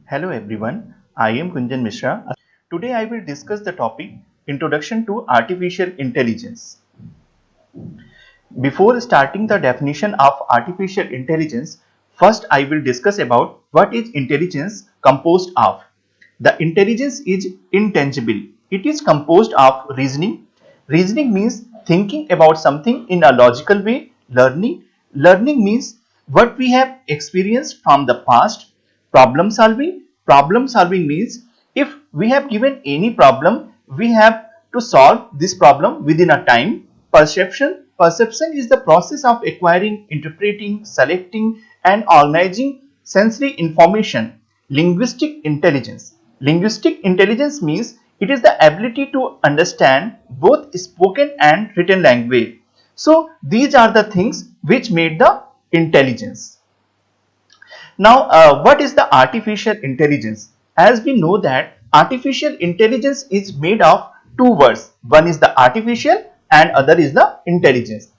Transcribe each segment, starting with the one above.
Hello everyone, I am Kunjan Mishra. Today I will discuss the topic Introduction to Artificial Intelligence. Before starting the definition of artificial intelligence, first I will discuss about what is intelligence composed of. The intelligence is intangible. It is composed of reasoning. Reasoning means thinking about something in a logical way. Learning means what we have experienced from the past. Problem solving means if we have given any problem, we have to solve this problem within a time. Perception is the process of acquiring, interpreting, selecting and organizing sensory information. Linguistic intelligence means it is the ability to understand both spoken and written language. So these are the things which made the intelligence. Now, what is the artificial intelligence? As we know that artificial intelligence is made of two words. One is the artificial and other is the intelligence.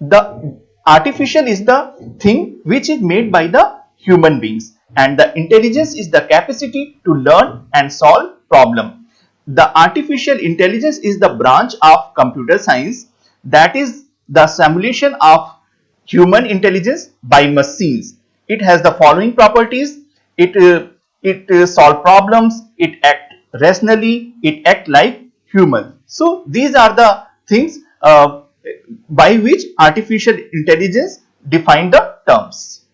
The artificial is the thing which is made by the human beings, and the intelligence is the capacity to learn and solve problem. The artificial intelligence is the branch of computer science that is the simulation of human intelligence by machines. It has the following properties: it solve problems, it act rationally, it act like human. So these are the things by which artificial intelligence define the terms.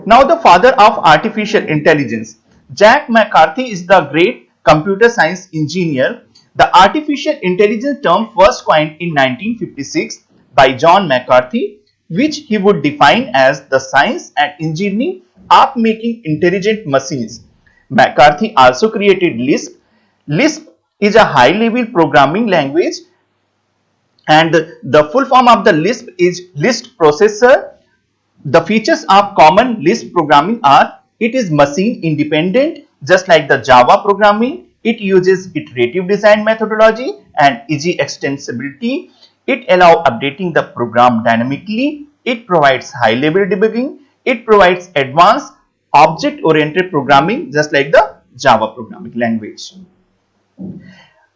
Now the father of artificial intelligence, Jack McCarthy, is the great computer science engineer. The artificial intelligence term first coined in 1956 by John McCarthy, which he would define as the science and engineering of making intelligent machines. McCarthy also created Lisp. Lisp is a high-level programming language, and the full form of the Lisp is Lisp processor. The features of common Lisp programming are: it is machine independent, just like the Java programming. It uses iterative design methodology and easy extensibility. It allows updating the program dynamically. It provides high level debugging. It provides advanced object oriented programming, just like the Java programming language.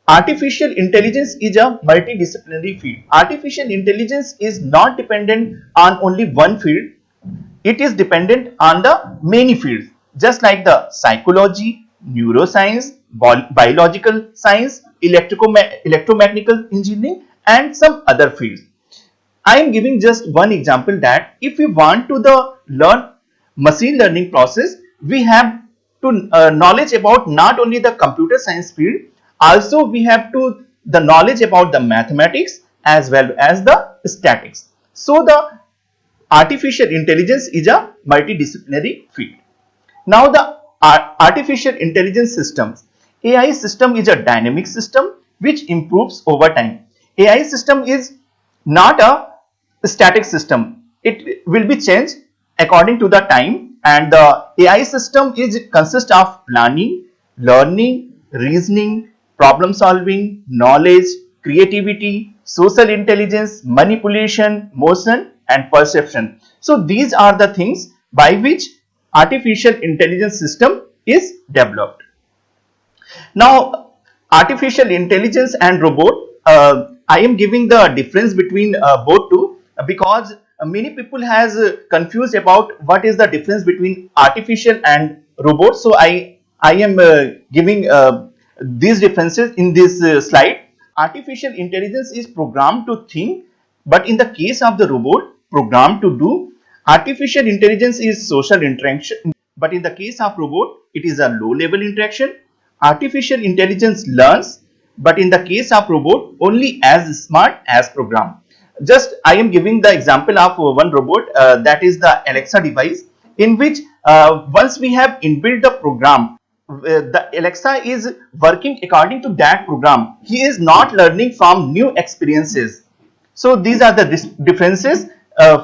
Artificial intelligence is a multidisciplinary field. Artificial intelligence is not dependent on only one field. It is dependent on the many fields, just like the psychology, neuroscience, biological science, electromechanical engineering and some other fields. I am giving just one example that if we want to learn machine learning process, we have to knowledge about not only the computer science field, also we have to the knowledge about the mathematics as well as the statics. So the artificial intelligence is a multidisciplinary field. Now the artificial intelligence systems. AI system is a dynamic system which improves over time. AI system is not a static system. It will be changed according to the time, and the AI system is consists of planning, learning, reasoning, problem solving, knowledge, creativity, social intelligence, manipulation, motion and perception. So these are the things by which artificial intelligence system is developed. Now artificial intelligence and robot, I am giving the difference between both two because many people has confused about what is the difference between artificial and robot. So I am giving these differences in this slide. Artificial intelligence is programmed to think, but in the case of the robot, programmed to do. Artificial intelligence is social interaction, but in the case of robot, it is a low level interaction. Artificial intelligence learns, but in the case of robot, only as smart as program. Just I am giving the example of one robot, that is the Alexa device, in which once we have inbuilt the program, the Alexa is working according to that program. He is not learning from new experiences. So these are the differences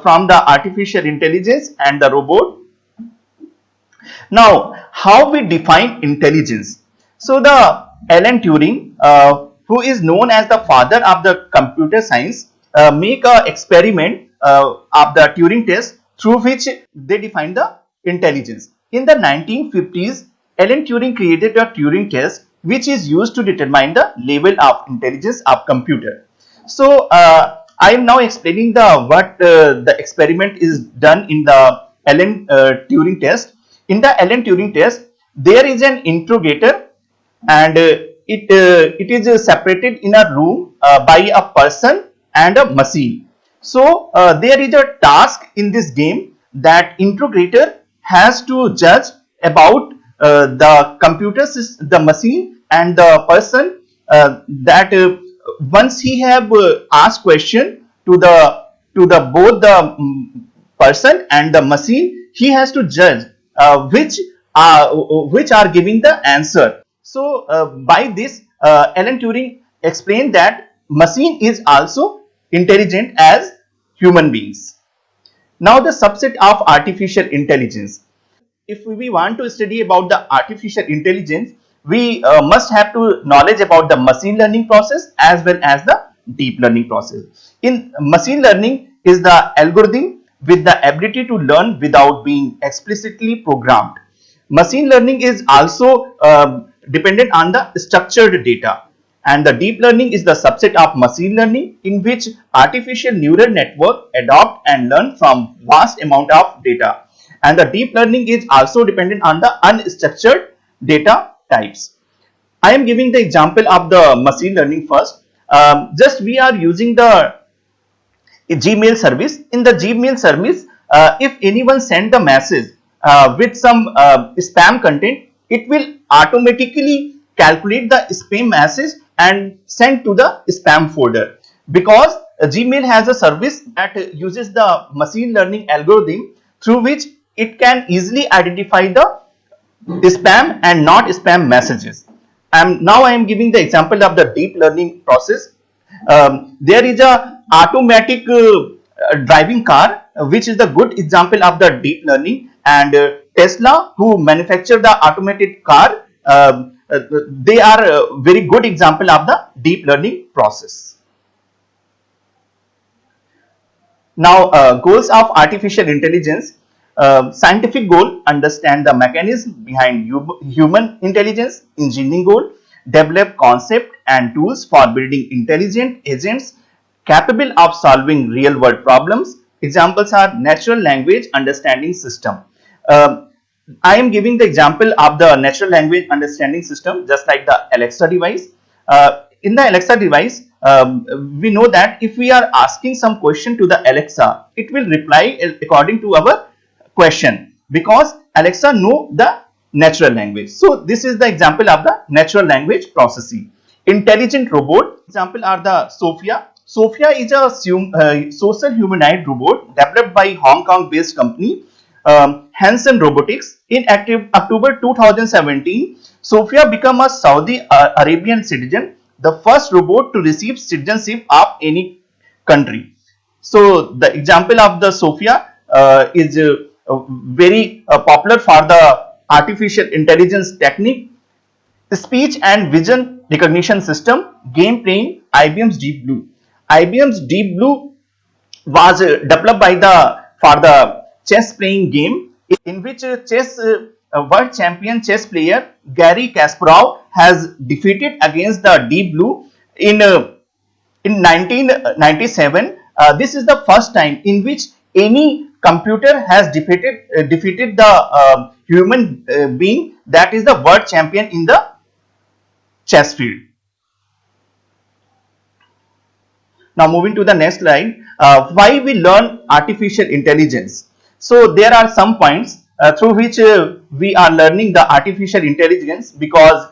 from the artificial intelligence and the robot. Now, how we define intelligence? So the Alan Turing, who is known as the father of the computer science, make a experiment of the Turing test through which they define the intelligence. In the 1950s, Alan Turing created a Turing test which is used to determine the level of intelligence of computer. So I am now explaining the what the experiment is done in the Alan Turing test. In the Alan Turing test, there is an interrogator, and it is separated in a room by a person and a machine. So there is a task in this game that integrator has to judge about the computer system, the machine and the person, that once he have asked question to the both the person and the machine, he has to judge which are giving the answer. So by this, Alan Turing explained that machine is also intelligent as human beings. Now the subset of artificial intelligence. If we want to study about the artificial intelligence, we must have to knowledge about the machine learning process as well as the deep learning process. In machine learning is the algorithm with the ability to learn without being explicitly programmed. Machine learning is also dependent on the structured data, and the deep learning is the subset of machine learning in which artificial neural network adopt and learn from vast amount of data, and the deep learning is also dependent on the unstructured data types. I am giving the example of the machine learning first. Just we are using the Gmail service. In the Gmail service, if anyone send the message with some spam content, it will automatically calculate the spam message and send to the spam folder, because Gmail has a service that uses the machine learning algorithm through which it can easily identify the spam and not spam messages. Now I am giving the example of the deep learning process. There is a automatic driving car, which is the good example of the deep learning, and Tesla, who manufacture the automated car, they are a very good example of the deep learning process. Now, goals of artificial intelligence. Scientific goal: understand the mechanism behind human intelligence. Engineering goal: develop concept and tools for building intelligent agents capable of solving real world problems. Examples are natural language understanding system. Um, I am giving the example of the natural language understanding system, just like the Alexa device. In the Alexa device, we know that if we are asking some question to the Alexa, it will reply according to our question, because Alexa know the natural language. So this is the example of the natural language processing. Intelligent robot example are the Sophia. Sophia is a social humanoid robot developed by Hong Kong based company Hanson Robotics. In October 2017, Sophia became a Saudi Arabian citizen, the first robot to receive citizenship of any country. So the example of the Sophia is very popular for the artificial intelligence technique, speech and vision recognition system, game playing, IBM's Deep Blue. IBM's Deep Blue was developed by the for the chess playing game, in which chess world champion chess player Gary Kasparov has defeated against the Deep Blue in 1997. This is the first time in which any computer has defeated the human being that is the world champion in the chess field. Now moving to the next slide, why we learn artificial intelligence. So there are some points through which we are learning the artificial intelligence, because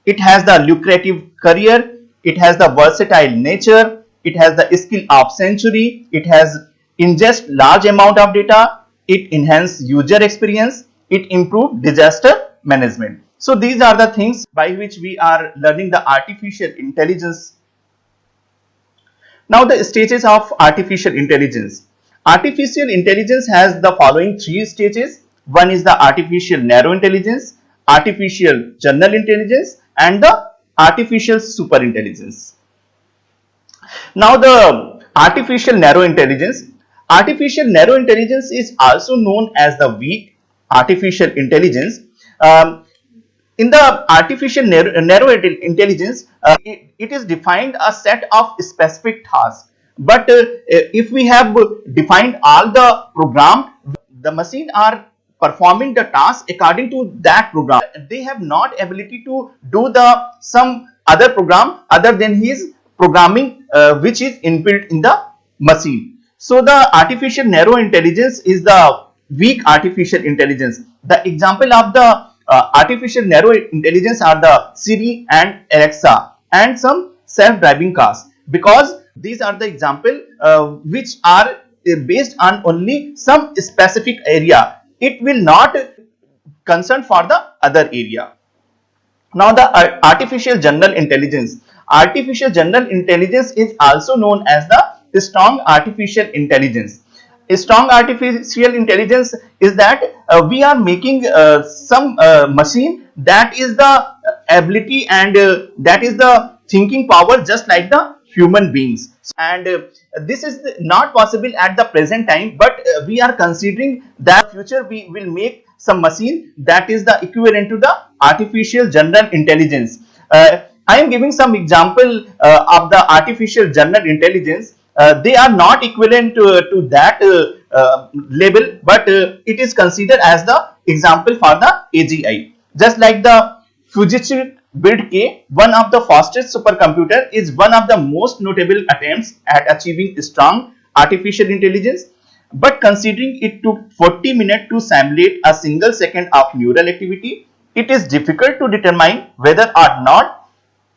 it has the lucrative career, it has the versatile nature, it has the skill of century, it has ingest large amount of data, it enhance user experience, it improve disaster management. So these are the things by which we are learning the artificial intelligence. Now the stages of artificial intelligence. Artificial intelligence has the following three stages. One is the artificial narrow intelligence, artificial general intelligence, and the artificial super intelligence. Now the artificial narrow intelligence. Artificial narrow intelligence is also known as the weak artificial intelligence. Um, in the artificial narrow intelligence, it is defined a set of specific tasks. But if we have defined all the program, the machine are performing the task according to that program. They have not ability to do the some other program other than his programming, which is inbuilt in the machine. So the artificial narrow intelligence is the weak artificial intelligence. The example of the artificial narrow intelligence are the Siri and Alexa and some self-driving cars, because these are the example which are based on only some specific area. It will not concern for the other area. Now the artificial general intelligence. Artificial general intelligence is also known as the strong artificial intelligence. A strong artificial intelligence is that we are making some machine that is the ability and that is the thinking power just like the human beings. And this is not possible at the present time, but we are considering that future we will make some machine that is the equivalent to the artificial general intelligence. I am giving some example of the artificial general intelligence. They are not equivalent to that level, but it is considered as the example for the AGI. Just like the Fujitsu Build K, one of the fastest supercomputer, is one of the most notable attempts at achieving strong artificial intelligence. But considering it took 40 minutes to simulate a single second of neural activity, it is difficult to determine whether or not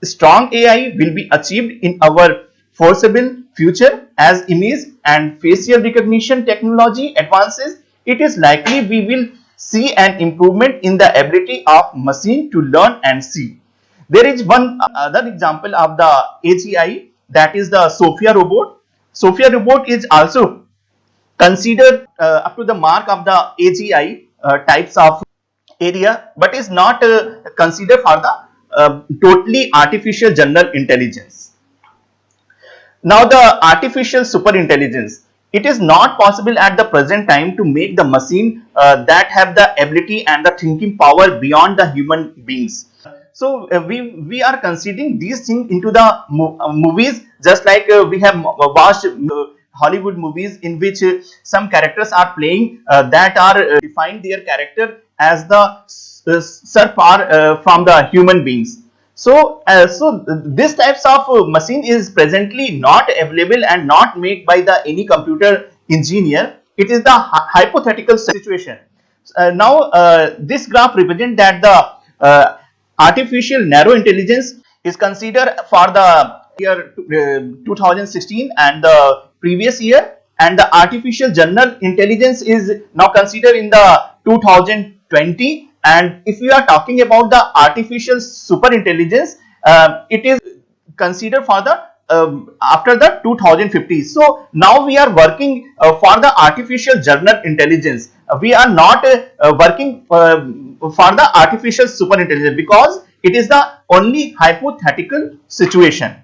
strong AI will be achieved in our foreseeable future. As image and facial recognition technology advances, it is likely we will see an improvement in the ability of machine to learn and see. There is one other example of the AGI, that is the Sophia robot. Sophia robot is also considered up to the mark of the AGI types of area, but is not considered for the totally artificial general intelligence. Now the artificial super intelligence. It is not possible at the present time to make the machine that have the ability and the thinking power beyond the human beings. So we are considering these things into the movies, just like we have watched Hollywood movies in which some characters are playing that are define their character as the surfar from the human beings. So this types of machine is presently not available and not made by the any computer engineer. It is the hypothetical situation. Now this graph represents that the artificial narrow intelligence is considered for the year 2016 and the previous year, and the artificial general intelligence is now considered in the 2020. And if we are talking about the artificial super intelligence, it is considered for the after the 2050. So now we are working for the artificial general intelligence. We are not working for the artificial super intelligence, because it is the only hypothetical situation.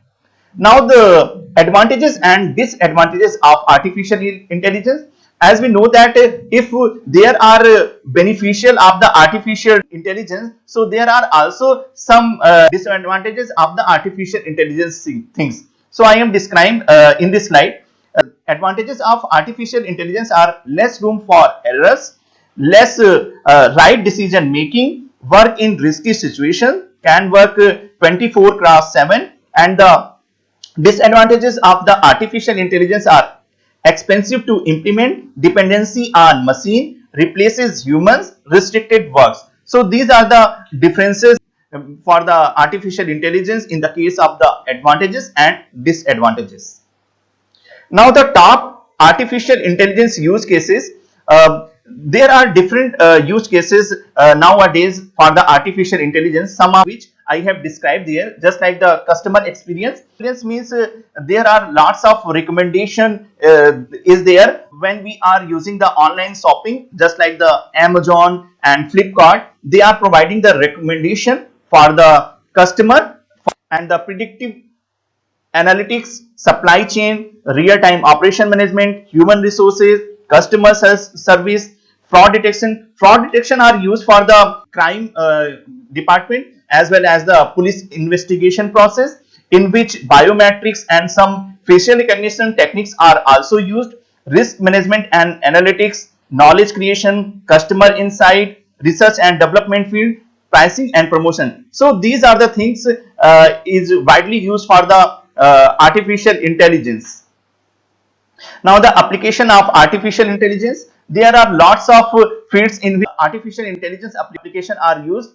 Now the advantages and disadvantages of artificial intelligence. As we know that if there are beneficial of the artificial intelligence, so there are also some disadvantages of the artificial intelligence things. So I am describing in this slide. Advantages of artificial intelligence are less room for errors, less right decision making, work in risky situation, can work 24/7, and the disadvantages of the artificial intelligence are expensive to implement, dependency on machine, replaces humans, restricted works. So these are the differences for the artificial intelligence in the case of the advantages and disadvantages. Now the top artificial intelligence use cases. There are different use cases nowadays for the artificial intelligence, some of which I have described here. Just like the customer experience. Experience means there are lots of recommendation is there when we are using the online shopping, just like the Amazon and Flipkart. They are providing the recommendation for the customer, and the predictive analytics, supply chain, real-time operation management, human resources, customer service, Fraud detection are used for the crime department as well as the police investigation process, in which biometrics and some facial recognition techniques are also used. Risk management and analytics, knowledge creation, customer insight, research and development field, pricing and promotion. So these are the things is widely used for the artificial intelligence. Now the application of artificial intelligence, there are lots of fields in which artificial intelligence application are used.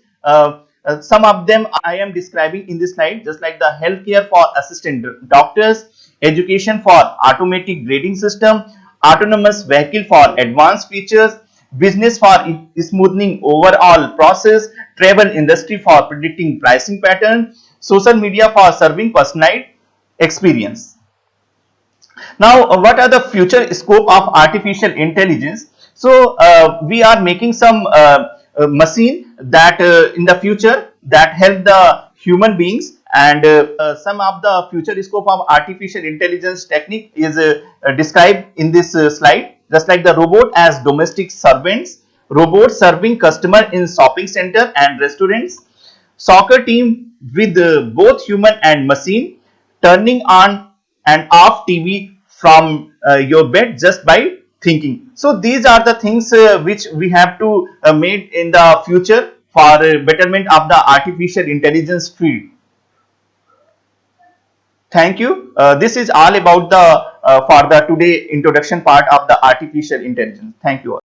Some of them I am describing in this slide, just like the healthcare for assistant doctors, education for automatic grading system, autonomous vehicle for advanced features, business for smoothing overall process, travel industry for predicting pricing pattern, social media for serving personalized experience. Now, what are the future scope of artificial intelligence? So, we are making some machine that in the future that help the human beings, and some of the future scope of artificial intelligence technique is described in this slide, just like the robot as domestic servants, robots serving customer in shopping center and restaurants, soccer team with both human and machine, turning on and off TV from your bed just by thinking. So these are the things which we have to made in the future for betterment of the artificial intelligence field. Thank you. This is all about the for the today introduction part of the artificial intelligence. Thank you all.